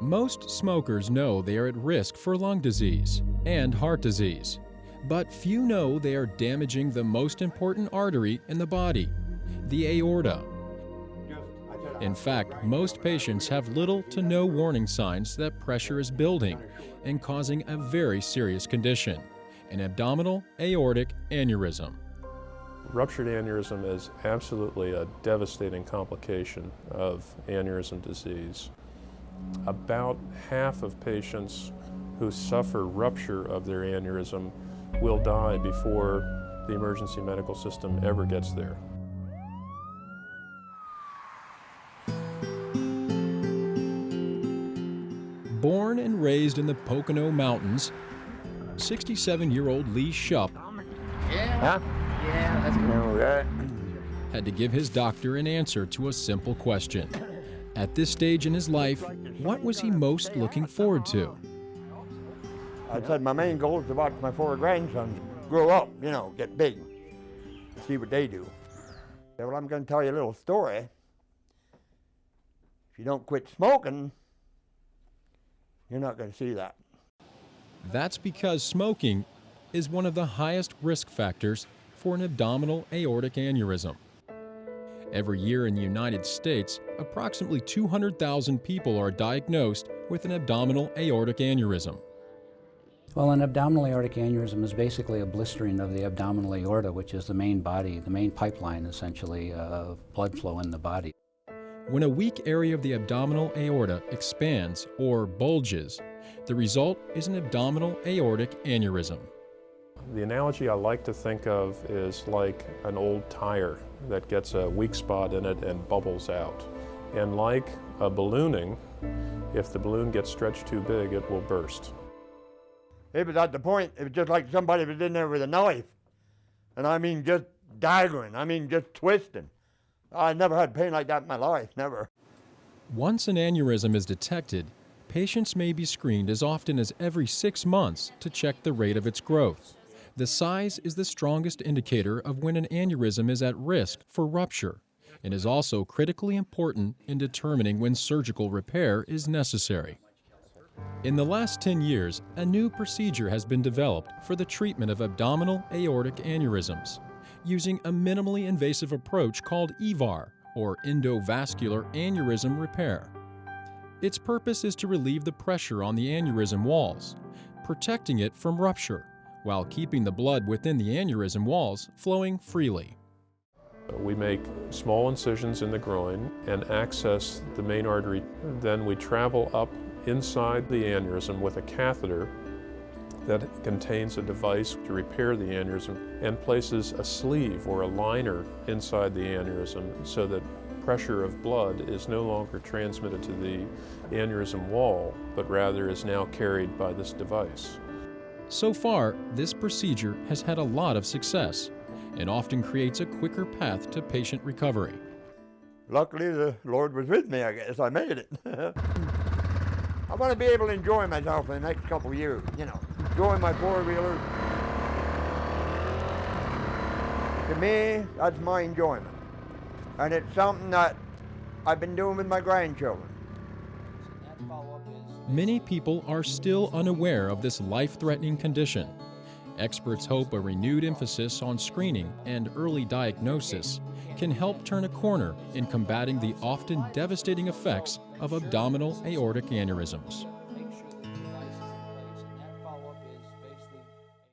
Most smokers know they are at risk for lung disease and heart disease, but few know they are damaging the most important artery in the body, the aorta. In fact, most patients have little to no warning signs that pressure is building and causing a very serious condition, an abdominal aortic aneurysm. Ruptured aneurysm is absolutely a devastating complication of aneurysm disease. About half of patients who suffer rupture of their aneurysm will die before the emergency medical system ever gets there. Born and raised in the Pocono Mountains, 67-year-old Lee Shupp had to give his doctor an answer to a simple question. At this stage in his life, what was he most looking forward to? I said my main goal is to watch my 4 grandsons grow up, get big, see what they do. Well, I'm going to tell you a little story. If you don't quit smoking, you're not going to see that. That's because smoking is one of the highest risk factors for an abdominal aortic aneurysm. Every year in the United States, approximately 200,000 people are diagnosed with an abdominal aortic aneurysm. Well, an abdominal aortic aneurysm is basically a blistering of the abdominal aorta, which is the main body, the main pipeline, essentially, of blood flow in the body. When a weak area of the abdominal aorta expands or bulges, the result is an abdominal aortic aneurysm. The analogy I like to think of is like an old tire that gets a weak spot in it and bubbles out. And like a ballooning, if the balloon gets stretched too big, it will burst. It was at the point, it was just like somebody was in there with a knife. And I mean just daggering, just twisting. I never had pain like that in my life, never. Once an aneurysm is detected, patients may be screened as often as every 6 months to check the rate of its growth. The size is the strongest indicator of when an aneurysm is at risk for rupture and is also critically important in determining when surgical repair is necessary. In the last 10 years, a new procedure has been developed for the treatment of abdominal aortic aneurysms, using a minimally invasive approach called EVAR, or endovascular aneurysm repair. Its purpose is to relieve the pressure on the aneurysm walls, protecting it from rupture, while keeping the blood within the aneurysm walls flowing freely. We make small incisions in the groin and access the main artery. Then we travel up inside the aneurysm with a catheter that contains a device to repair the aneurysm and places a sleeve or a liner inside the aneurysm so that pressure of blood is no longer transmitted to the aneurysm wall, but rather is now carried by this device. So far, this procedure has had a lot of success and often creates a quicker path to patient recovery. Luckily, the Lord was with me, I guess. I made it. I want to be able to enjoy myself in the next couple of years, enjoy my 4-wheelers. To me, that's my enjoyment. And it's something that I've been doing with my grandchildren. Many people are still unaware of this life-threatening condition. Experts hope a renewed emphasis on screening and early diagnosis can help turn a corner in combating the often devastating effects of abdominal aortic aneurysms.